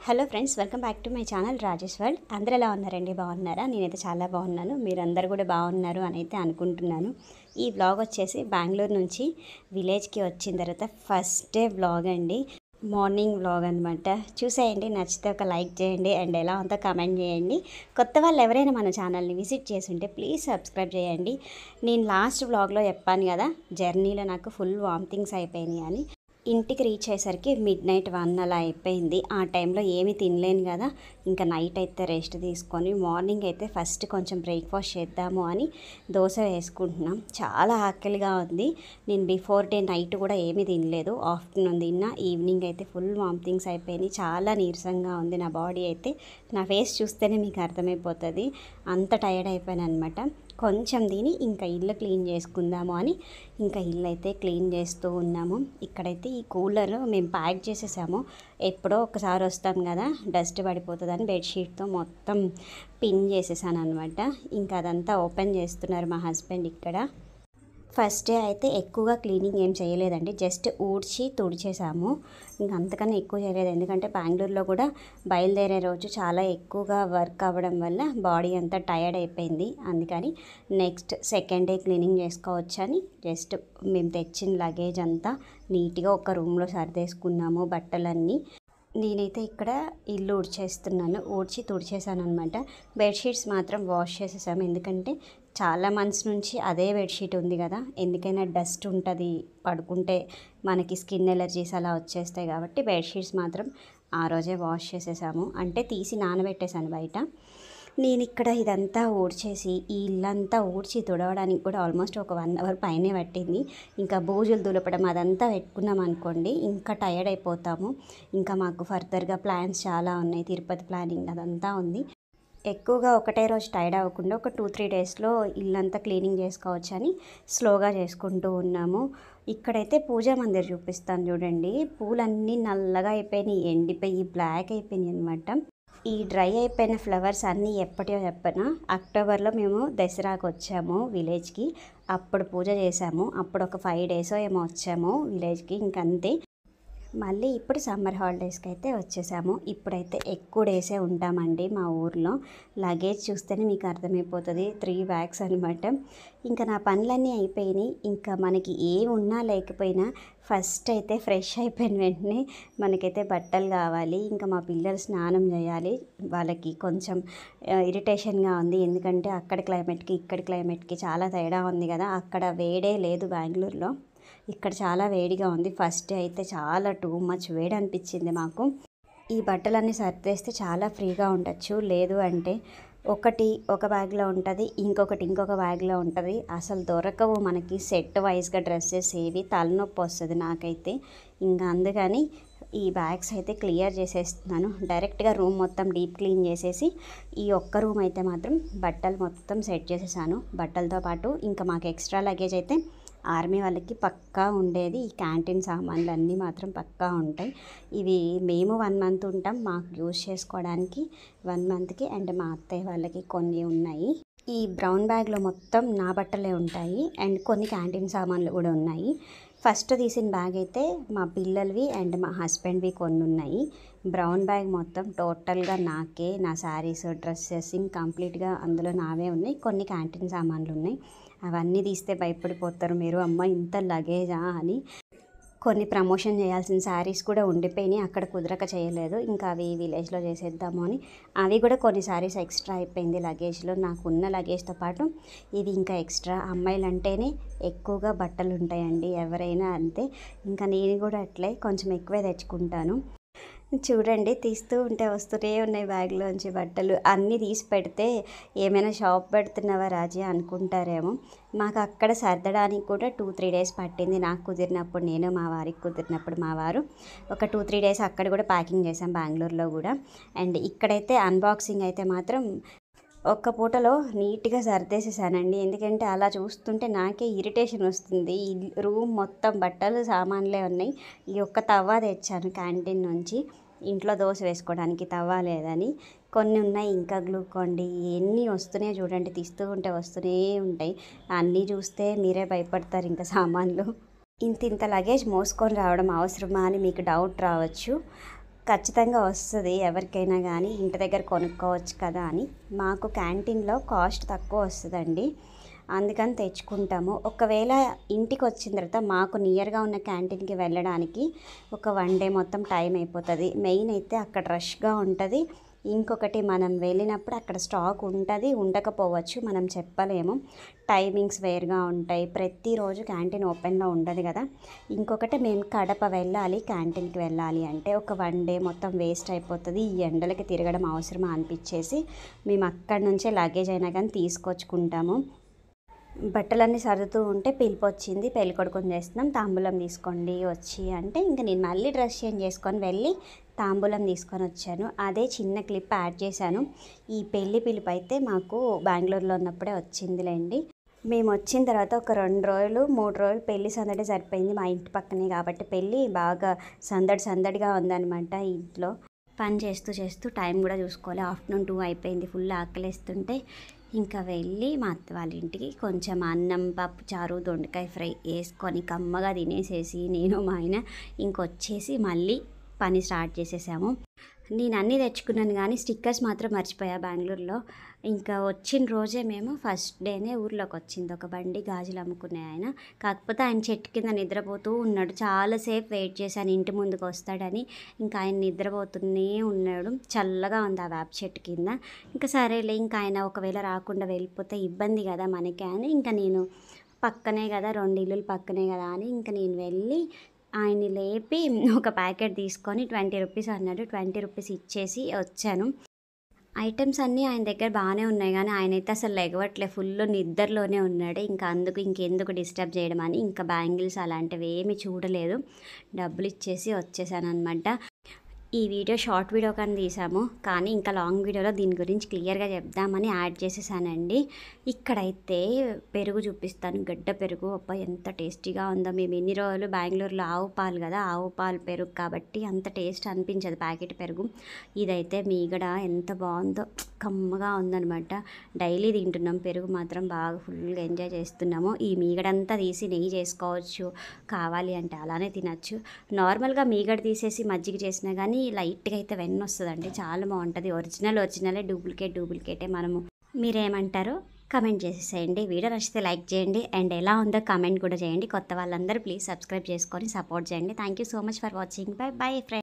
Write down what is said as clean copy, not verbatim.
Hello friends, welcome back to my channel Rajesh world. అందరూ ఎలా ఉన్నారండి? బాగున్నారా? నేనైతే చాలా బాగున్నాను. మీరందరూ కూడా బాగున్నారు అని అయితే అనుకుంటున్నాను. ఈ వ్లాగ్ వచ్చేసి బెంగళూరు నుంచి విలేజ్కి వచ్చిన తర్వాత ఫస్ట్ డే వ్లాగ్ అండి. మార్నింగ్ వ్లాగ్ అనమాట. చూసేయండి, నచ్చితే ఒక లైక్ చేయండి అండ్ ఎలా ఉందో కమెంట్ చేయండి. కొత్త వాళ్ళు ఎవరైనా మన ఛానల్ని విజిట్ చేస్తుంటే ప్లీజ్ సబ్స్క్రైబ్ చేయండి. నేను లాస్ట్ వ్లాగ్లో చెప్పాను కదా, జర్నీలో నాకు ఫుల్ వామిటింగ్స్ అయిపోయినాయి అని. ఇంటికి రీచ్ అయ్యేసరికి మిడ్-నైట్ 1 అలా అయిపోయింది. ఆ టైంలో ఏమీ తినలేను కదా, ఇంకా నైట్ అయితే రెస్ట్ తీసుకొని మార్నింగ్ అయితే ఫస్ట్ కొంచెం బ్రేక్ఫాస్ట్ చేద్దాము అని దోశ వేసుకుంటున్నాం. చాలా ఆకలిగా ఉంది. నేను బిఫోర్ డే నైట్ కూడా ఏమీ తినలేదు. ఆఫ్టర్నూన్ తిన్నా, ఈవినింగ్ అయితే ఫుల్ వామిటింగ్స్ అయిపోయినాయి. చాలా నీరసంగా ఉంది నా బాడీ అయితే. నా ఫేస్ చూస్తేనే మీకు అర్థమైపోతుంది, అంత టైర్డ్ అయిపోయాను అనమాట. కొంచెం తిని ఇంకా ఇల్లు క్లీన్ చేసుకుందాము అని ఇంకా ఇల్లు అయితే క్లీన్ చేస్తూ ఉన్నాము. ఇక్కడైతే ఈ కూలర్ మేము ప్యాక్ చేసేసాము. ఎప్పుడో ఒకసారి వస్తాం కదా, డస్ట్ పడిపోతుందని బెడ్షీట్తో మొత్తం పిన్ చేసేసాను అనమాట. ఇంకా అదంతా ఓపెన్ చేస్తున్నారు మా హస్బెండ్ ఇక్కడ. ఫస్ట్ డే అయితే ఎక్కువగా క్లీనింగ్ ఏం చేయలేదండి, జస్ట్ ఊడ్చి తుడిచేసాము. ఇంకా అంతకన్నా ఎక్కువ చేయలేదు, ఎందుకంటే బెంగళూరులో కూడా బయలుదేరే రోజు చాలా ఎక్కువగా వర్క్ అవ్వడం వల్ల బాడీ అంతా టయర్డ్ అయిపోయింది. అందుకని నెక్స్ట్ సెకండ్ డే క్లీనింగ్ చేసుకోవచ్చని జస్ట్ మేము తెచ్చిన లగేజ్ అంతా నీట్గా ఒక రూమ్లో సర్దేసుకున్నాము, బట్టలన్నీ. నేనైతే ఇక్కడ ఇల్లు ఊడ్చి తుడిచేసాను అనమాట. బెడ్షీట్స్ మాత్రం వాష్ చేసేసాము, ఎందుకంటే చాలా మంత్స్ నుంచి అదే బెడ్షీట్ ఉంది కదా, ఎందుకైనా డస్ట్ ఉంటుంది పడుకుంటే మనకి స్కిన్ ఎలర్జీస్ అలా వచ్చేస్తాయి కాబట్టి బెడ్షీట్స్ మాత్రం ఆ రోజే వాష్ చేసేసాము. అంటే తీసి నానబెట్టేశాను బయట. నేను ఇక్కడ ఇదంతా ఊడ్చేసి ఈ ఇల్లంతా ఊడ్చి తుడవడానికి కూడా ఆల్మోస్ట్ ఒక 1 అవర్ పైనే పట్టింది. ఇంకా బూజులు దులపడం అదంతా పెట్టుకున్నాం అనుకోండి, ఇంకా టయర్డ్ అయిపోతాము. ఇంకా మాకు ఫర్దర్గా ప్లాన్స్ చాలా ఉన్నాయి, తిరుపతి ప్లానింగ్ అదంతా ఉంది. ఎక్కువగా ఒకటే రోజు టైర్డ్ అవ్వకుండా ఒక 2-3 డేస్లో ఇల్లంతా క్లీనింగ్ చేసుకోవచ్చు అని స్లోగా చేసుకుంటూ ఉన్నాము. ఇక్కడైతే పూజా మందిర్ చూపిస్తాను చూడండి. పూలన్నీ నల్లగా అయిపోయినాయి, ఎండిపోయి బ్లాక్ అయిపోయినాయి అనమాట. ఈ డ్రై అయిపోయిన ఫ్లవర్స్ అన్నీ ఎప్పటివో చెప్పనా, అక్టోబర్లో మేము దసరాకు వచ్చాము విలేజ్కి. అప్పుడు పూజ చేసాము. అప్పుడు ఒక 5 డేస్ ఏమో వచ్చాము విలేజ్కి, ఇంకంతే. మళ్ళీ ఇప్పుడు సమ్మర్ హాలిడేస్కి అయితే వచ్చేసాము. ఇప్పుడైతే ఎక్కువ డేసే ఉంటామండి మా ఊర్లో. లగేజ్ చూస్తేనే మీకు అర్థమైపోతుంది, 3 బ్యాగ్స్ అనమాట. ఇంకా నా పనులన్నీ అయిపోయినాయి. ఇంకా మనకి ఏమున్నా లేకపోయినా ఫస్ట్ అయితే ఫ్రెష్ అయిపోయిన వెంటనే మనకైతే బట్టలు కావాలి. ఇంకా మా పిల్లలు స్నానం చేయాలి. వాళ్ళకి కొంచెం ఇరిటేషన్గా ఉంది, ఎందుకంటే అక్కడ క్లైమేట్కి ఇక్కడ క్లైమేట్కి చాలా తేడా ఉంది కదా. అక్కడ వేడే లేదు బెంగళూరులో, ఇక్కడ చాలా వేడిగా ఉంది. ఫస్ట్ డే అయితే చాలా టూ మచ్ వేడి అనిపించింది మాకు. ఈ బట్టలన్నీ సర్దేస్తే చాలా ఫ్రీగా ఉండొచ్చు, లేదు అంటే ఒకటి ఒక బ్యాగ్లో ఉంటుంది, ఇంకొక బ్యాగ్లో ఉంటుంది. అసలు దొరకవు మనకి సెట్ వైజ్గా డ్రెస్సెస్ ఏవి. తలనొప్పి వస్తుంది నాకైతే. ఇంకా అందుకని ఈ బ్యాగ్స్ అయితే క్లియర్ చేసేస్తున్నాను. డైరెక్ట్గా రూమ్ మొత్తం డీప్ క్లీన్ చేసేసి ఈ ఒక్క రూమ్ అయితే మాత్రం బట్టలు మొత్తం సెట్ చేసేసాను. బట్టలతో పాటు ఇంకా మాకు ఎక్స్ట్రా లగేజ్ అయితే ఆర్మీ వాళ్ళకి పక్కా ఉండేది. ఈ క్యాంటీన్ సామాన్లు అన్నీ మాత్రం పక్కా ఉంటాయి. ఇవి మేము 1 మంత్ ఉంటాం, మాకు యూజ్ చేసుకోవడానికి 1 మంత్కి. అండ్ మా అత్తయ్య వాళ్ళకి కొన్ని ఉన్నాయి. ఈ బ్రౌన్ బ్యాగ్లో మొత్తం నా బట్టలే ఉంటాయి అండ్ కొన్ని క్యాంటీన్ సామాన్లు కూడా ఉన్నాయి. ఫస్ట్ తీసిన బ్యాగ్ అయితే మా పిల్లలవి అండ్ మా హస్బెండ్వి కొన్ని ఉన్నాయి. బ్రౌన్ బ్యాగ్ మొత్తం టోటల్గా నాకే, నా శారీస్ డ్రెస్సెస్ కంప్లీట్గా అందులో నావే ఉన్నాయి. కొన్ని క్యాంటీన్ సామాన్లు ఉన్నాయి, అవన్నీ తీస్తే భయపడిపోతారు మీరు, అమ్మ ఇంత లగేజా అని. కొన్ని ప్రమోషన్ చేయాల్సిన శారీస్ కూడా ఉండిపోయినాయి, అక్కడ కుదరక చేయలేదు. ఇంకా అవి విలేజ్లో చేసేద్దాము అని అవి కూడా కొన్ని శారీస్ ఎక్స్ట్రా అయిపోయింది లగేజ్లో. నాకున్న లగేజ్తో పాటు ఇవి ఇంకా ఎక్స్ట్రా. అమ్మాయిలు అంటేనే ఎక్కువగా బట్టలు ఉంటాయండి, ఎవరైనా అంతే. ఇంకా నేను కూడా అట్లే కొంచెం ఎక్కువే తెచ్చుకుంటాను. చూడండి, తీస్తూ ఉంటే వస్తూనే ఉన్నాయి బ్యాగ్లోంచి బట్టలు. అన్నీ తీసి పెడితే ఏమైనా షాప్ పెడుతున్నావా రాజీ అనుకుంటారేమో. మాకు అక్కడ సర్దడానికి కూడా 2-3 డేస్ పట్టింది. నాకు కుదిరినప్పుడు నేను, మా వారికి కుదిరినప్పుడు మా వారు. ఒక 2-3 డేస్ అక్కడ కూడా ప్యాకింగ్ చేసాం బెంగళూరులో కూడా. అండ్ ఇక్కడైతే అన్బాక్సింగ్ అయితే మాత్రం ఒక్క పూటలో నీట్గా సర్దేసేసానండి, ఎందుకంటే అలా చూస్తుంటే నాకే ఇరిటేషన్ వస్తుంది. ఈ రూమ్ మొత్తం బట్టలు సామాన్లే ఉన్నాయి. ఈ ఒక్క తవ్వ తెచ్చాను క్యాంటీన్ నుంచి, ఇంట్లో దోశ వేసుకోవడానికి తవ్వ లేదని. కొన్ని ఉన్నాయి ఇంకా గ్లూకోండి, ఎన్ని వస్తున్నాయో చూడండి, తీస్తూ ఉంటే వస్తూనే ఉంటాయి. అన్నీ చూస్తే మీరే భయపడతారు ఇంకా సామాన్లు. ఇంత లగేజ్ మోసుకొని రావడం అవసరమా అని మీకు డౌట్ రావచ్చు. ఖచ్చితంగా వస్తుంది ఎవరికైనా కానీ, ఇంటి దగ్గర కొనుక్కోవచ్చు కదా అని. మాకు క్యాంటీన్లో కాస్ట్ తక్కువ వస్తుందండి, అందుకని తెచ్చుకుంటాము. ఒకవేళ ఇంటికి వచ్చిన తర్వాత మాకు నియర్గా ఉన్న క్యాంటీన్కి వెళ్ళడానికి ఒక 1 డే మొత్తం టైం అయిపోతుంది. మెయిన్ అయితే అక్కడ రష్గా ఉంటుంది. ఇంకొకటి మనం వెళ్ళినప్పుడు అక్కడ స్టాక్ ఉంటుంది, ఉండకపోవచ్చు, మనం చెప్పలేము. టైమింగ్స్ వేరుగా ఉంటాయి, ప్రతిరోజు క్యాంటీన్ ఓపెన్లో ఉండదు కదా. ఇంకొకటి మేము కడప వెళ్ళాలి, క్యాంటీన్కి వెళ్ళాలి అంటే ఒక 1 డే మొత్తం వేస్ట్ అయిపోతుంది. ఈ ఎండలకి తిరగడం అవసరమా అనిపించేసి మేము అక్కడి నుంచే లగేజ్ అయినా కానీ తీసుకొచ్చుకుంటాము. బట్టలన్నీ సర్దుతూ ఉంటే పిలుపు వచ్చింది, పెళ్ళికొడుకుని చేస్తున్నాం, తాంబూలం తీసుకోండి వచ్చి అంటే ఇంకా నేను మళ్ళీ డ్రెస్ చేంజ్ చేసుకొని వెళ్ళి తాంబూలం తీసుకొని వచ్చాను. అదే చిన్న క్లిప్ యాడ్ చేశాను. ఈ పెళ్లి పిలుపు అయితే మాకు బెంగళూరులో ఉన్నప్పుడే వచ్చిందిలేండి. మేము వచ్చిన తర్వాత ఒక 2 రోజులు 3 రోజులు పెళ్లి సందడి సరిపోయింది. మా ఇంటి పక్కనే కాబట్టి పెళ్ళి బాగా సందడిగా ఉందన్నమాట. ఇంట్లో పని చేస్తూ చేస్తూ టైం కూడా చూసుకోవాలి. ఆఫ్టర్నూన్ 2 అయిపోయింది, ఫుల్ ఆకలేస్తుంటే ఇంకా వెళ్ళి మా అత్త వాళ్ళ ఇంటికి కొంచెం అన్నం, పప్పు చారు, దొండకాయ ఫ్రై వేసుకొని కమ్మగా తినేసేసి నేను మా ఆయన ఇంకొచ్చేసి మళ్ళీ పని స్టార్ట్ చేసేసాము. నేను అన్నీ తెచ్చుకున్నాను కానీ స్టిక్కర్స్ మాత్రం మర్చిపోయా బెంగళూరులో. ఇంకా వచ్చిన రోజే మేము ఫస్ట్ డేనే ఊర్లోకి వచ్చింది ఒక బండి గాజులు అమ్ముకునే ఆయన. కాకపోతే ఆయన చెట్టు కింద నిద్రపోతూ ఉన్నాడు. చాలాసేపు వెయిట్ చేశాను ఇంటి ముందుకు వస్తాడని. ఇంకా ఆయన నిద్రపోతూనే ఉన్నాడు. చల్లగా ఉంది ఆ వేప చెట్టు కింద. ఇంకా సరేలే, ఇంకా ఆయన ఒకవేళ రాకుండా వెళ్ళిపోతే ఇబ్బంది కదా మనకే అని ఇంకా నేను పక్కనే కదా, 2 ఇల్లులు పక్కనే కదా అని ఇంకా నేను వెళ్ళి ఆయన్ని లేపి ఒక ప్యాకెట్ తీసుకొని 20 రూపీస్ అన్నాడు. 20 రూపీస్ ఇచ్చేసి వచ్చాను. ఐటమ్స్ అన్నీ ఆయన దగ్గర బాగానే ఉన్నాయి కానీ ఆయనైతే అసలు లెగవట్లే, ఫుల్ నిద్రలోనే ఉన్నాడు. ఇంకా అందుకు ఇంకెందుకు డిస్టర్బ్ చేయడం అని ఇంకా బ్యాంగిల్స్ అలాంటివి ఏమీ చూడలేదు, డబ్బులు ఇచ్చేసి వచ్చేసాను అనమాట. ఈ వీడియో షార్ట్ వీడియో కానీ తీసాము, కానీ ఇంకా లాంగ్ వీడియోలో దీని గురించి క్లియర్గా చెప్దామని యాడ్ చేసేసానండి. ఇక్కడైతే పెరుగు చూపిస్తాను, గడ్డ పెరుగు. అబ్బా ఎంత టేస్టీగా ఉందో. మేము ఎన్ని రోజులు బెంగళూరులో ఆవు పాలు కదా, ఆవు పాలు పెరుగు కాబట్టి అంత టేస్ట్ అనిపించదు ప్యాకెట్ పెరుగు. ఇదైతే మీగడ ఎంత బాగుందో, కమ్మగా ఉందనమాట. డైలీ తింటున్నాం పెరుగు మాత్రం, బాగా ఫుల్గా ఎంజాయ్ చేస్తున్నాము. ఈ మీగడంతా తీసి నెయ్యి చేసుకోవచ్చు, కావాలి అంటే అలానే తినచ్చు. నార్మల్గా మీగడ తీసేసి మజ్జిగ చేసినా కానీ లైట్గా అయితే వెన్న వస్తుందండి, చాలా బాగుంటుంది. ఒరిజినలే, డూప్లికేటే. మనము మీరేమంటారో కమెంట్ చేసేసేయండి. వీడియో నచ్చితే లైక్ చేయండి అండ్ ఎలా ఉందో కమెంట్ కూడా చేయండి. కొత్త వాళ్ళందరూ ప్లీజ్ సబ్స్క్రైబ్ చేసుకొని సపోర్ట్ చేయండి. Thank you so much for watching. Bye friends.